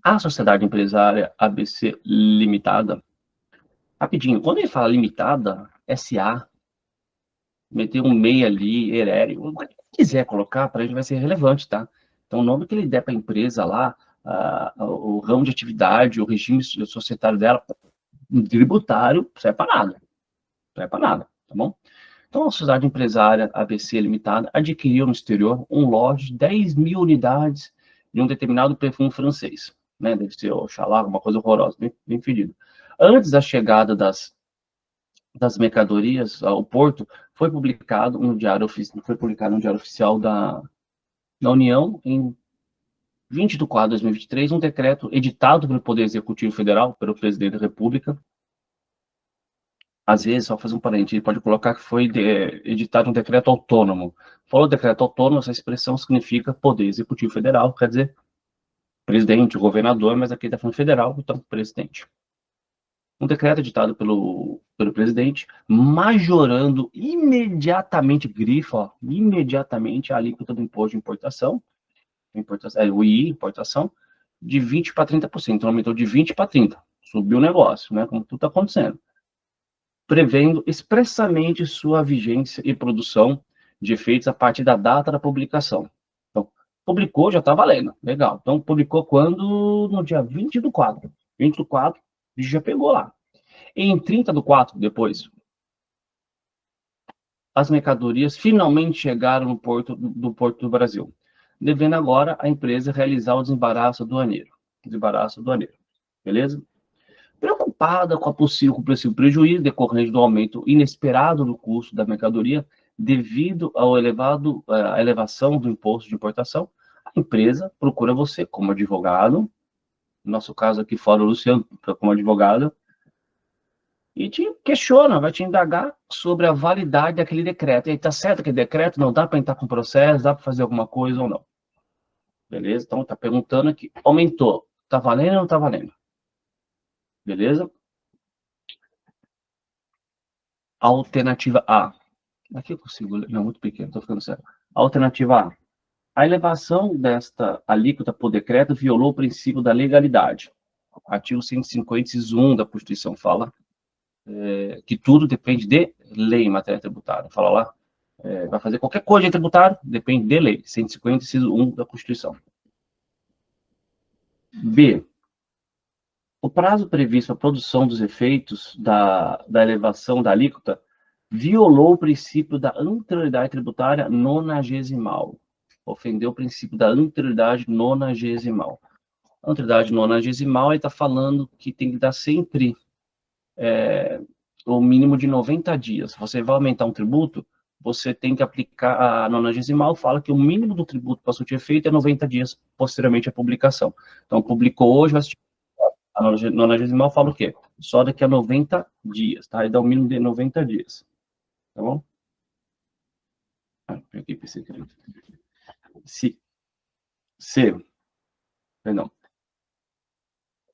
A sociedade empresária ABC Limitada, rapidinho, quando ele fala limitada, SA, meter um MEI ali, ERERE, o que quiser colocar, para ele vai ser relevante, tá? Então, o nome que ele der para a empresa lá, o ramo de atividade, o regime societário dela, tributário, não serve para nada. Não serve para nada, tá bom? Então, a sociedade empresária ABC Limitada adquiriu no exterior um lote de 10 mil unidades de um determinado perfume francês. Né? Deve ser, oxalá, uma coisa horrorosa, bem, bem fedido. Antes da chegada das mercadorias ao porto, foi publicado no Diário Oficial da União, em 20 de 4 de 2023, um decreto editado pelo Poder Executivo Federal, pelo Presidente da República. Às vezes, só fazer um parênteses, ele pode colocar que foi editado um decreto autônomo. Falou decreto autônomo, essa expressão significa Poder Executivo Federal, quer dizer, presidente, governador, mas aqui está falando federal, então presidente. Um decreto editado pelo presidente, majorando imediatamente, grifa, imediatamente a alíquota do imposto de importação, o II, importação, de 20% para 30%. Então, aumentou de 20% para 30%. Subiu o negócio, né? Como tudo está acontecendo. Prevendo expressamente sua vigência e produção de efeitos a partir da data da publicação. Então, publicou, já está valendo. Legal. Então, publicou quando? No dia 20 do 4. 20 do 4, já pegou lá. Em 30 do 4, depois, as mercadorias finalmente chegaram no Porto do Brasil, devendo agora a empresa realizar o desembaraço aduaneiro. Beleza? Preocupada com o possível prejuízo decorrente do aumento inesperado do custo da mercadoria devido à elevação do imposto de importação, a empresa procura você como advogado, no nosso caso aqui fora o Luciano, como advogado, e te questiona, vai te indagar sobre a validade daquele decreto. E aí, tá certo aquele decreto? Não dá para entrar com processo, dá para fazer alguma coisa ou não? Beleza? Então, tá perguntando aqui. Aumentou. Tá valendo ou não tá valendo? Beleza? Alternativa A. Aqui eu consigo ler. Não, muito pequeno, tô ficando sério. Alternativa A. A elevação desta alíquota por decreto violou o princípio da legalidade. Artigo 150, inciso 1 da Constituição fala que tudo depende de lei em matéria tributária. Fala lá, vai fazer qualquer coisa em tributário, depende de lei. 150, inciso 1 da Constituição. B. O prazo previsto para a produção dos efeitos da elevação da alíquota violou o princípio da anterioridade tributária nonagesimal. Ofendeu o princípio da anterioridade nonagesimal. A anterioridade nonagesimal, ele está falando que tem que dar sempre o mínimo de 90 dias. Você vai aumentar um tributo, você tem que aplicar a nonagesimal, fala que o mínimo do tributo para surtir efeito é 90 dias posteriormente à publicação. Então, publicou hoje, vai assistir. A nonagesimal fala o quê? Só daqui a 90 dias, tá? E dá o mínimo de 90 dias. Tá bom? Aqui, pensei que se, perdão.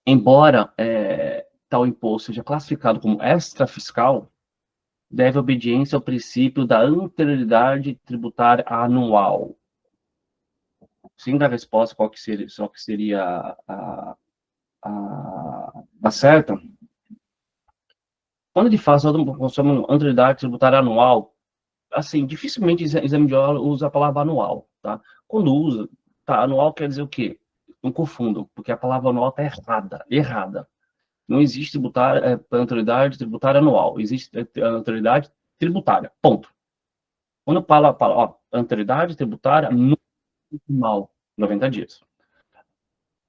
Embora tal imposto seja classificado como extrafiscal, deve obediência ao princípio da anterioridade tributária anual. Sem dar resposta qual que seria a certa, quando ele faz uma anterioridade tributária anual, assim, dificilmente exame de ordem usa a palavra anual, tá? Quando usa, tá, anual quer dizer o quê? Não confundam, porque a palavra anual está errada. Não existe anterioridade tributária anual, existe anterioridade tributária, ponto. Quando fala ó, anterioridade tributária anual, 90 dias.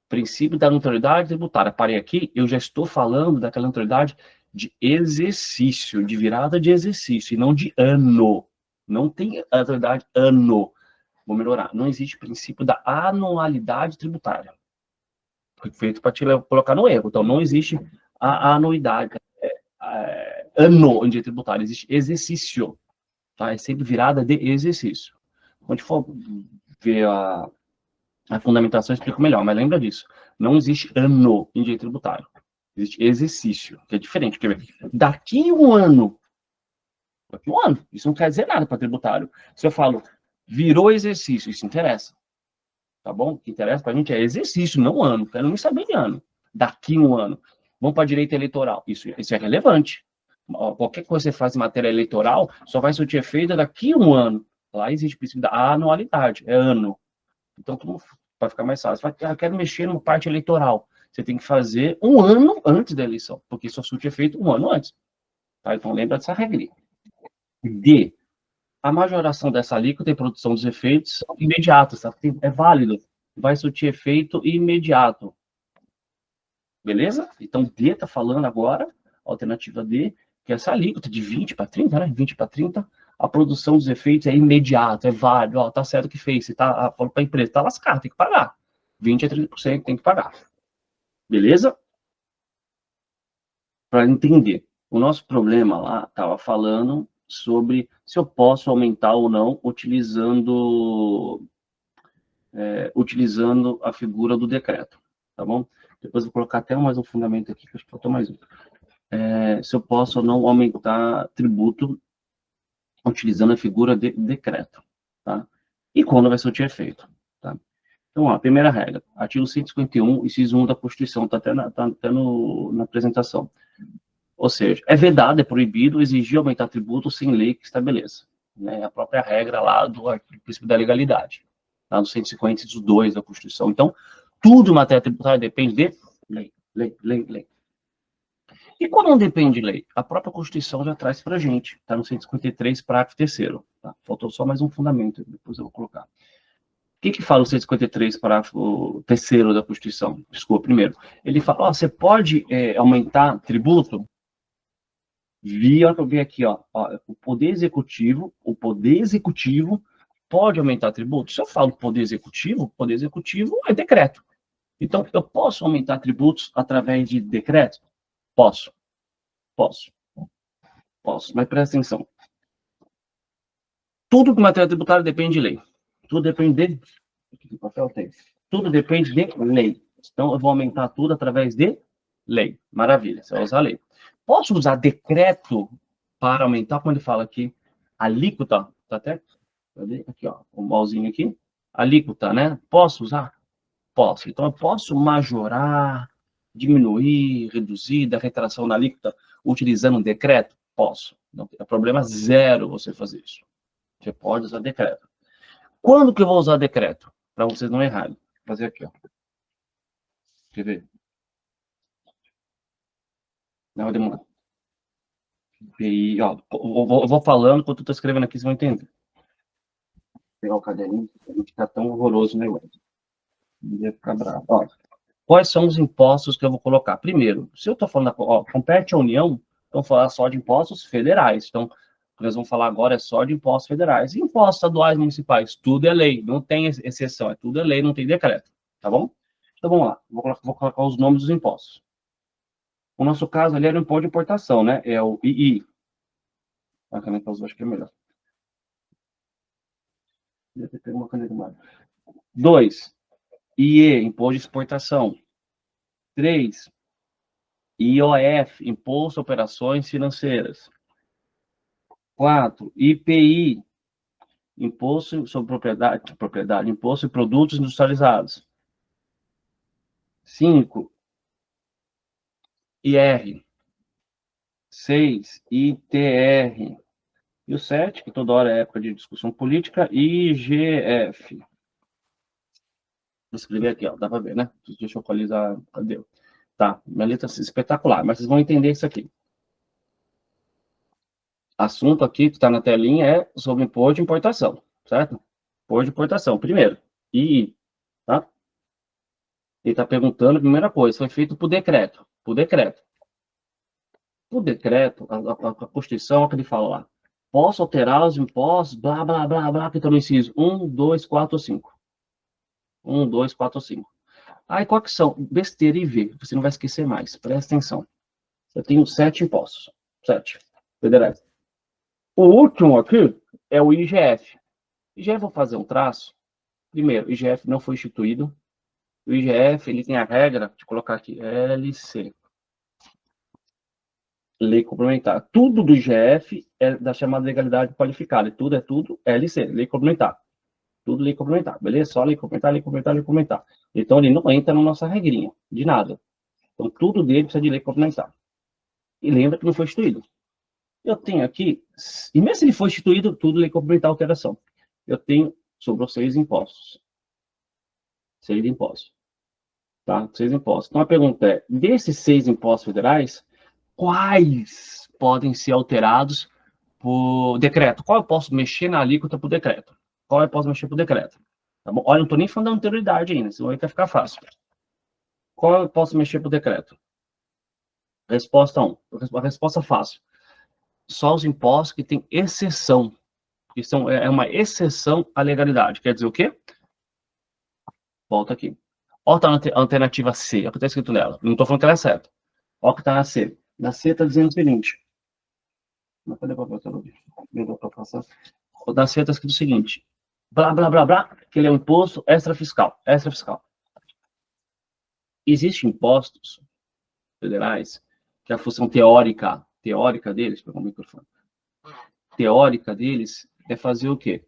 Princípio da anterioridade tributária. Parei aqui, eu já estou falando daquela anterioridade de exercício, de virada de exercício, e não de ano. Não tem anterioridade ano. Vou melhorar. Não existe princípio da anualidade tributária. Foi feito para te colocar no erro. Então, não existe a anuidade, ano em direito tributário. Existe exercício. Tá? É sempre virada de exercício. Quando a gente for ver a fundamentação, eu explico melhor, mas lembra disso. Não existe ano em direito tributário. Existe exercício, que é diferente. Porque daqui um ano, isso não quer dizer nada para tributário. Se eu falo, virou exercício, isso interessa. tá bom? O que interessa para a gente é exercício, não ano. Quero nem saber de ano. Daqui um ano. Vamos para direito eleitoral. Isso é relevante. Qualquer coisa que você faz em matéria eleitoral só vai surtir efeito daqui um ano. Lá existe o princípio da anualidade, é ano. Então, para ficar mais fácil, eu quero mexer numa parte eleitoral. Você tem que fazer um ano antes da eleição, porque só surte efeito um ano antes. Tá? Então, lembra dessa regra. D. A majoração dessa alíquota e produção dos efeitos são imediatos, tá? É válido. Vai surtir efeito imediato. Beleza? Então, D está falando agora, alternativa D, que essa alíquota de 20 para 30, né? 20 para 30, a produção dos efeitos é imediata, é válido. Ó, tá certo que fez. Você tá, falou para a empresa, tá lascado, tem que pagar. 20 a 30% tem que pagar. Beleza? Para entender. O nosso problema lá estava falando sobre se eu posso aumentar ou não utilizando a figura do decreto, tá bom? Depois eu vou colocar até mais um fundamento aqui, que acho que faltou mais um. Se eu posso ou não aumentar tributo utilizando a figura de decreto, tá? E quando vai surtir efeito, tá? Então, ó, a primeira regra, artigo 151, inciso 1 da Constituição, está até, na apresentação. Ou seja, é vedado, é proibido exigir aumentar tributo sem lei que estabeleça. Né? A própria regra lá do princípio da legalidade, tá? No 150, inciso 2 da Constituição. Então, tudo em matéria tributária depende de lei, lei, lei, lei. E quando não depende de lei? A própria Constituição já traz para a gente, está no 153, parágrafo 3º. Tá? Faltou só mais um fundamento, depois eu vou colocar. O que fala o 153, parágrafo 3º da Constituição? Desculpa, primeiro. Ele fala, ó, você pode aumentar tributo via, eu vi aqui, ó, o Poder Executivo pode aumentar tributo. Se eu falo Poder Executivo é decreto. Então, eu posso aumentar tributos através de decreto? Posso. Mas presta atenção. Tudo que matéria tributária depende de lei. Tudo depende de... Que papel tem? Tudo depende de lei. Então, eu vou aumentar tudo através de lei. Maravilha, você vai usar a lei. Posso usar decreto para aumentar, como ele fala aqui, alíquota, tá até? Cadê? Aqui, ó, o malzinho aqui. Alíquota, né? Posso usar? Posso. Então, eu posso majorar, diminuir, reduzir da retração da alíquota utilizando um decreto? Posso. Não tem problema zero você fazer isso. Você pode usar decreto. Quando que eu vou usar decreto? Para vocês não errarem. Vou fazer aqui, ó. Quer ver? Não vai demorar. E, ó, eu vou falando, enquanto eu tô escrevendo aqui, vocês vão entender. Vou pegar o caderninho, para não ficar tão horroroso o negócio. Não ia ficar bravo. Ó, quais são os impostos que eu vou colocar? Primeiro, se eu estou falando, ó, compete à União, então falar só de impostos federais. Então, o que nós vamos falar agora é só de impostos federais. Impostos estaduais, municipais, tudo é lei, não tem exceção, é tudo é lei, não tem decreto, tá bom? Então, vamos lá, vou colocar os nomes dos impostos. O nosso caso ali era o imposto de importação, né? É o II. A caneta azul acho que é melhor. Devia ter uma caneta mais. 2. IE, imposto de exportação. 3. IOF, imposto de operações financeiras. 4. IPI, imposto sobre propriedade, imposto de produtos industrializados. 5. IR. 6. ITR. E o 7, que toda hora é época de discussão política, IGF. Vou escrever aqui, ó, dá para ver, né? Deixa eu atualizar, cadê? Tá, minha letra é espetacular, mas vocês vão entender isso aqui. Assunto aqui que está na telinha é sobre imposto de importação, certo? Imposto de importação, primeiro. E, tá? Ele está perguntando, primeira coisa, foi feito por decreto. Por decreto. Por decreto, a Constituição, é o que ele fala lá. Posso alterar os impostos, blá, blá, blá, blá, que está no inciso 1, 2, 4, 5. 1, 2, 4, 5. Aí, qual que são? Besteira e V. Você não vai esquecer mais. Presta atenção. Eu tenho 7 impostos. 7 federais. O último aqui é o IGF. IGF, vou fazer um traço. Primeiro, o IGF não foi instituído. O IGF, ele tem a regra de colocar aqui, LC. Lei complementar. Tudo do IGF é da chamada legalidade qualificada. Tudo é tudo LC, lei complementar. Tudo lei complementar, beleza? Só lei complementar, lei complementar, lei complementar. Então, ele não entra na nossa regrinha, de nada. Então, tudo dele precisa de lei complementar. E lembra que não foi instituído. Eu tenho aqui, e mesmo se ele for instituído, tudo lei complementar alteração. Eu tenho, sobrou 6 impostos. 6 impostos. Tá? 6 impostos. Então, a pergunta é, desses 6 impostos federais, quais podem ser alterados por decreto? Qual eu posso mexer na alíquota por decreto? Qual eu posso mexer por decreto? Tá bom? Olha, não estou nem falando da anterioridade ainda, senão vai ficar fácil. Qual eu posso mexer por decreto? Resposta 1. A resposta fácil. Só os impostos que têm exceção. Que é uma exceção à legalidade. Quer dizer o quê? Volta aqui. Olha a alternativa C. Olha o que está escrito nela. Não estou falando que ela é certa. Olha o que está na C. Na C está dizendo o seguinte. Não pode para passar. Na C está escrito o seguinte. Blá, blá, blá, blá, que ele é um imposto extrafiscal. Extrafiscal. Existem impostos federais que a função teórica deles, pegar o microfone, teórica deles é fazer o quê?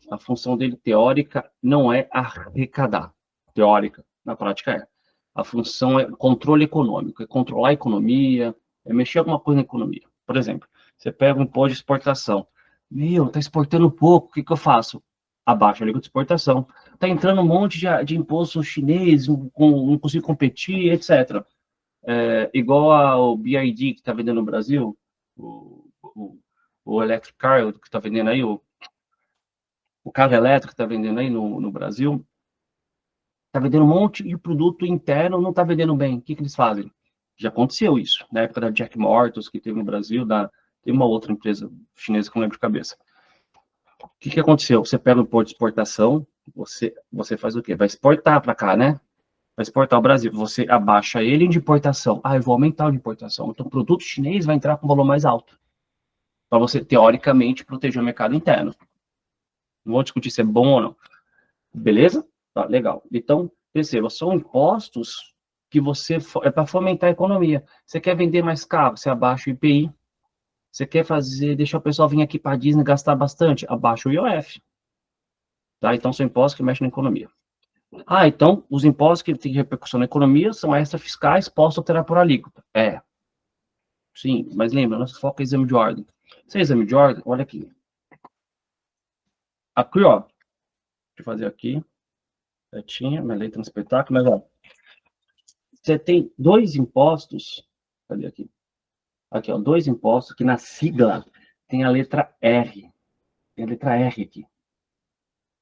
A função dele teórica não é arrecadar. Teórica, na prática é. A função é controle econômico, é controlar a economia, é mexer alguma coisa na economia. Por exemplo, você pega um imposto de exportação. Meu, tá exportando pouco, o que que eu faço? Abaixa a alíquota de exportação. Tá entrando um monte de imposto chinês, não consigo competir, etc. Igual ao BID que está vendendo no Brasil, o Electric Car que está vendendo aí, o carro elétrico que está vendendo aí no Brasil, está vendendo um monte de produto interno, não está vendendo bem. O que, que eles fazem? Já aconteceu isso, na época da Jack Mortons, que teve no Brasil, tem uma outra empresa chinesa que eu não lembro de cabeça. O que, que aconteceu? Você pega o imposto de exportação, você faz o quê? Vai exportar para cá, né? Vai exportar ao Brasil. Você abaixa ele de importação. Ah, eu vou aumentar o de importação. Então, o produto chinês vai entrar com valor mais alto. Para você, teoricamente, proteger o mercado interno. Não vou discutir se é bom ou não. Beleza? Tá, legal. Então, perceba, são impostos que é para fomentar a economia. Você quer vender mais caro, você abaixa o IPI. Você quer deixar o pessoal vir aqui para a Disney gastar bastante, abaixa o IOF. Tá? Então, são impostos que mexem na economia. Ah, então, os impostos que têm repercussão na economia são extrafiscais, posso alterar por alíquota. Sim, mas lembra, nosso foco é exame de ordem. Se é exame de ordem, olha aqui. Aqui, ó, deixa eu fazer aqui, certinho, minha letra no espetáculo, mas ó, você tem 2 impostos, cadê aqui? Aqui, ó, 2 impostos que na sigla tem a letra R. Tem a letra R aqui.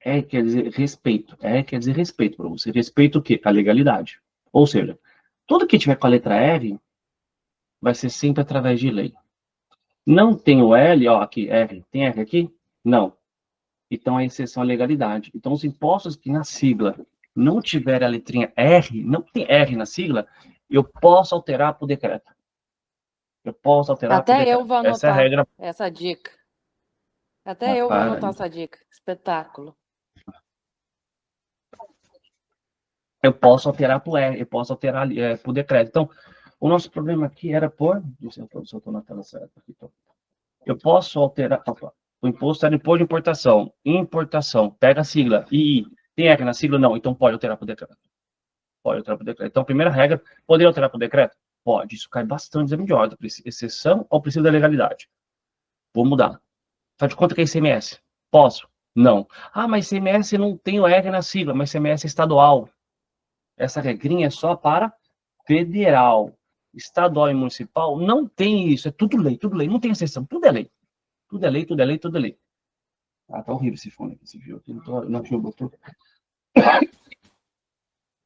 R quer dizer respeito. R quer dizer respeito para você. Respeito o quê? A legalidade. Ou seja, tudo que tiver com a letra R vai ser sempre através de lei. Não tem o L, ó, aqui, R. Tem R aqui? Não. Então, a exceção à legalidade. Então, os impostos que na sigla não tiver a letrinha R, não tem R na sigla, eu posso alterar por decreto. Eu posso alterar por Até eu decreto. vou Essa é a anotar regra. essa dica. Até eu vou anotar essa dica. Espetáculo. Eu posso alterar por R, eu posso alterar por decreto. Então, o nosso problema aqui era por... Deixa eu ver se eu estou na tela certa. Aqui, então. Eu posso alterar... Opa, o imposto era imposto de importação. Importação. Pega a sigla. II. Tem R na sigla? Não. Então, pode alterar por decreto. Pode alterar por decreto. Então, primeira regra, poderia alterar por decreto? Pode. Isso cai bastante exame de ordem. Exceção ao princípio da legalidade. Vou mudar. Faz de conta que é ICMS. Posso? Não. Ah, mas ICMS não tem o R na sigla, mas ICMS é estadual. Essa regrinha é só para federal. Estadual e municipal não tem isso. É tudo lei. Não tem exceção. Tudo é lei. Tudo é lei, tudo é lei, tudo é lei. Ah, tá horrível esse fone aqui, você viu? Não tinha o botão.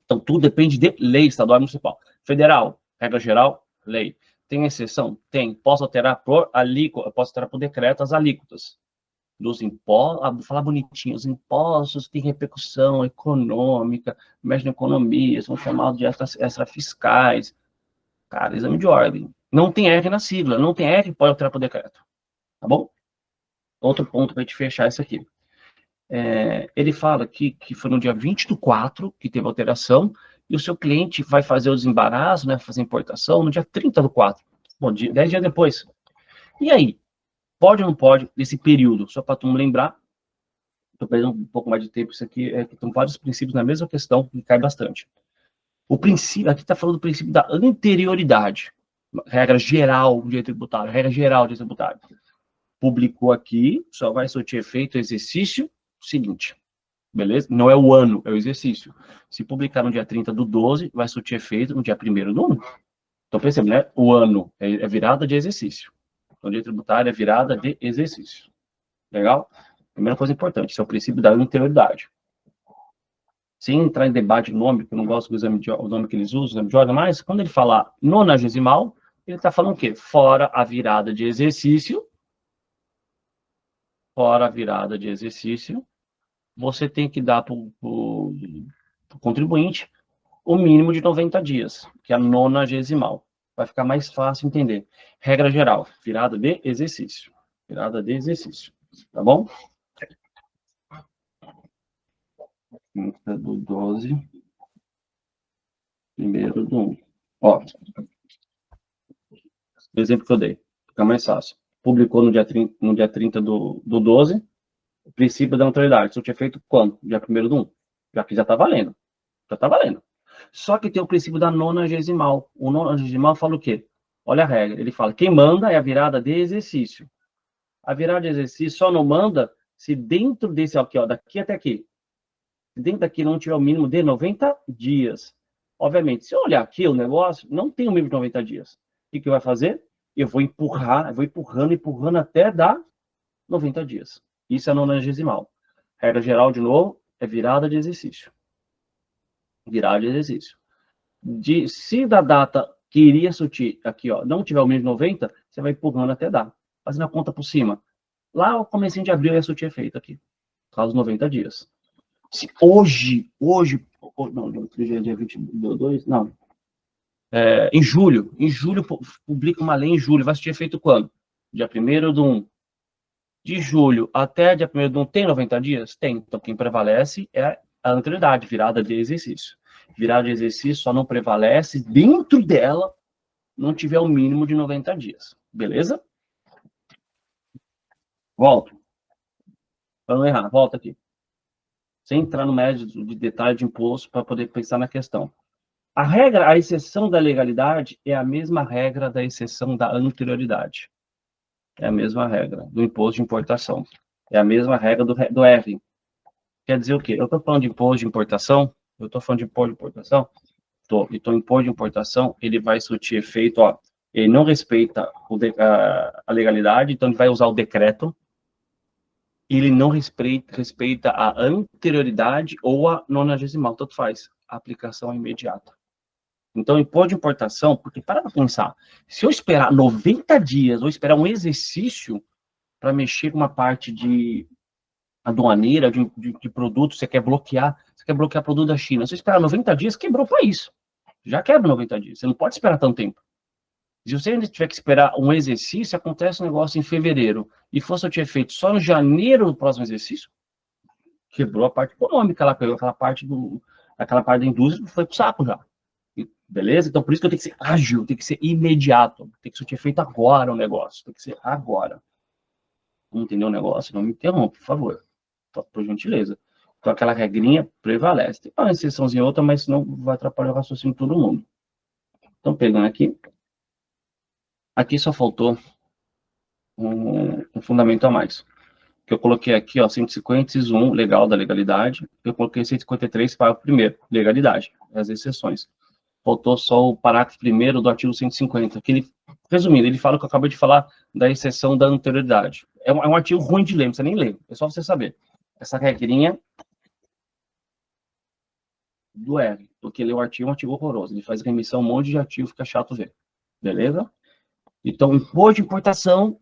Então, tudo depende de lei estadual e municipal. Federal, regra geral, lei. Tem exceção? Tem. Posso alterar por alíquota, posso alterar por decreto as alíquotas dos impostos, vou falar bonitinho, os impostos têm repercussão econômica, mexem na economia, são chamados de extrafiscais. Cara, exame de ordem. Não tem R na sigla, não tem R, pode alterar por decreto. Tá bom? Outro ponto para a gente fechar isso aqui. Ele fala aqui que foi no dia 20/4 que teve alteração, e o seu cliente vai fazer o desembaraço, né, fazer importação, no dia 30/4. Bom, 10 dias depois. E aí? Pode ou não pode, nesse período? Só para tu me lembrar, Estou perdendo um pouco mais de tempo, isso aqui estão vários princípios na mesma questão, que cai bastante. O princípio, aqui está falando do princípio da anterioridade, regra geral de tributário, regra geral de tributário. Publicou aqui, só vai surtir efeito o exercício seguinte, beleza? Não é o ano, é o exercício. Se publicar no dia 30/12, vai surtir efeito no dia 1º/1. Então, percebe, né? O ano é virada de exercício. Então, dia tributário é virada de exercício. Legal? Primeira coisa importante, esse é o princípio da anterioridade. Sem entrar em debate de nome, porque eu não gosto do exame de, o nome que eles usam, exame de ordem, mas quando ele falar nonagesimal, ele está falando o quê? Fora a virada de exercício, você tem que dar para o contribuinte o mínimo de 90 dias, que é a nonagesimal. Vai ficar mais fácil entender. Regra geral, virada de exercício. Virada de exercício. Tá bom? 30/12. 1º/1. Ó, o exemplo que eu dei. Fica mais fácil. Publicou no dia 30/12, o princípio da neutralidade. Isso tinha feito quando? Dia 1º/1. Já que já está valendo. Já está valendo. Só que tem o princípio da nonagesimal. O nonagesimal fala o quê? Olha a regra. Ele fala, quem manda é a virada de exercício. A virada de exercício só não manda se dentro desse aqui, ó, daqui até aqui, dentro daqui não tiver o mínimo de 90 dias. Obviamente, se eu olhar aqui o negócio, não tem o mínimo de 90 dias. O que vai fazer? Eu vou empurrando até dar 90 dias. Isso é nonagesimal. Regra geral, de novo, é virada de exercício. Virada de exercício. Se da data que iria surtir aqui, ó, não tiver o mínimo de 90, você vai empurrando até dar. Fazendo a conta por cima. Lá, o comecinho de abril ia surtir efeito aqui. Por causa dos 90 dias. Se hoje, não, dia 22, não. Em julho publica uma lei em julho, vai surtir efeito quando? Dia 1º/1. De julho até dia 1º/1 tem 90 dias? Tem. Então, quem prevalece é a anterioridade, virada de exercício. Virada de exercício só não prevalece dentro dela não tiver o mínimo de 90 dias. Beleza? Volto. Para não errar, volta aqui. Sem entrar no mérito de detalhe de imposto para poder pensar na questão. A exceção da legalidade é a mesma regra da exceção da anterioridade. É a mesma regra do imposto de importação. É a mesma regra do R. Quer dizer o quê? Eu estou falando de imposto de importação? Estou. Então, imposto de importação, ele vai surtir efeito, ó, ele não respeita a legalidade, então ele vai usar o decreto, ele não respeita a anterioridade ou a nonagesimal, tanto faz. A aplicação é imediata. Então, imposto de importação, porque para pensar, se eu esperar 90 dias ou esperar um exercício para mexer com uma parte de aduaneira, de produto, você quer bloquear produto da China, se eu esperar 90 dias, quebrou o país. Já quebra 90 dias, você não pode esperar tanto tempo. Se você ainda tiver que esperar um exercício, acontece um negócio em fevereiro, e fosse eu ter feito só em janeiro do próximo exercício, quebrou a parte econômica, ela pegou aquela parte da indústria, foi pro saco já. Beleza? Então, por isso que eu tenho que ser ágil, tem que ser imediato, tem que ser feito agora o negócio, tem que ser agora. Não entendeu o negócio? Não me interrompa, por favor. Por gentileza. Então, aquela regrinha prevalece. Tem uma exceçãozinha outra, mas senão vai atrapalhar o raciocínio de todo mundo. Então, pegando aqui. Aqui só faltou um fundamento a mais. Que eu coloquei aqui, ó, 150, inciso 1, legal da legalidade. Eu coloquei 153, parágrafo 1º, legalidade, as exceções. Faltou só o parágrafo 1º do artigo 150, que ele, resumindo, ele fala o que eu acabei de falar da exceção da anterioridade. É um artigo ruim de ler, não precisa nem ler, é só você saber. Essa regrinha do R, porque ler o artigo é um artigo horroroso, ele faz remissão um monte de artigo, fica chato ver. Beleza? Então, imposto de importação,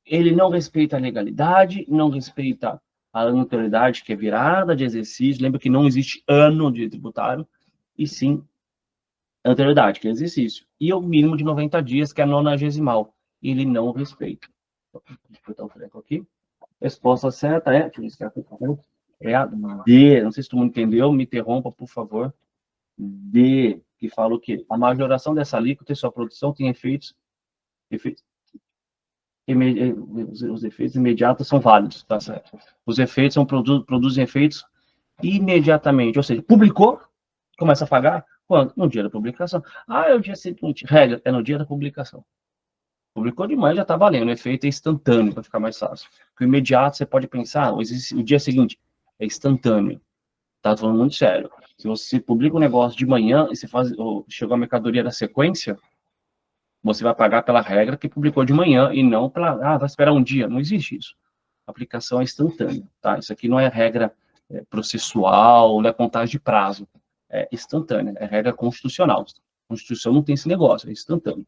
ele não respeita a legalidade, não respeita a anterioridade, que é virada de exercício. Lembra que não existe ano de tributário, e sim anterioridade, que é exercício. E o mínimo de 90 dias, que é a nonagesimal. Ele não respeita. Deixa eu botar o freco aqui. Resposta certa é a D. Não sei se todo mundo entendeu, me interrompa, por favor. D, que fala o quê? A majoração dessa alíquota e sua produção tem efeitos os efeitos imediatos são válidos, tá certo? Os efeitos produzem efeitos imediatamente, ou seja, publicou, começa a pagar, quando? No dia da publicação. É o dia seguinte, regra, é no dia da publicação. Publicou de manhã, já está valendo, o efeito é instantâneo, para ficar mais fácil. O imediato, você pode pensar, o dia seguinte é instantâneo, tá falando muito sério. Se você publica um negócio de manhã, e você chegou a mercadoria da sequência, você vai pagar pela regra que publicou de manhã e não pela, vai esperar um dia. Não existe isso. A aplicação é instantânea, tá? Isso aqui não é regra processual, não é contagem de prazo. É instantânea, é regra constitucional. A Constituição não tem esse negócio, é instantâneo.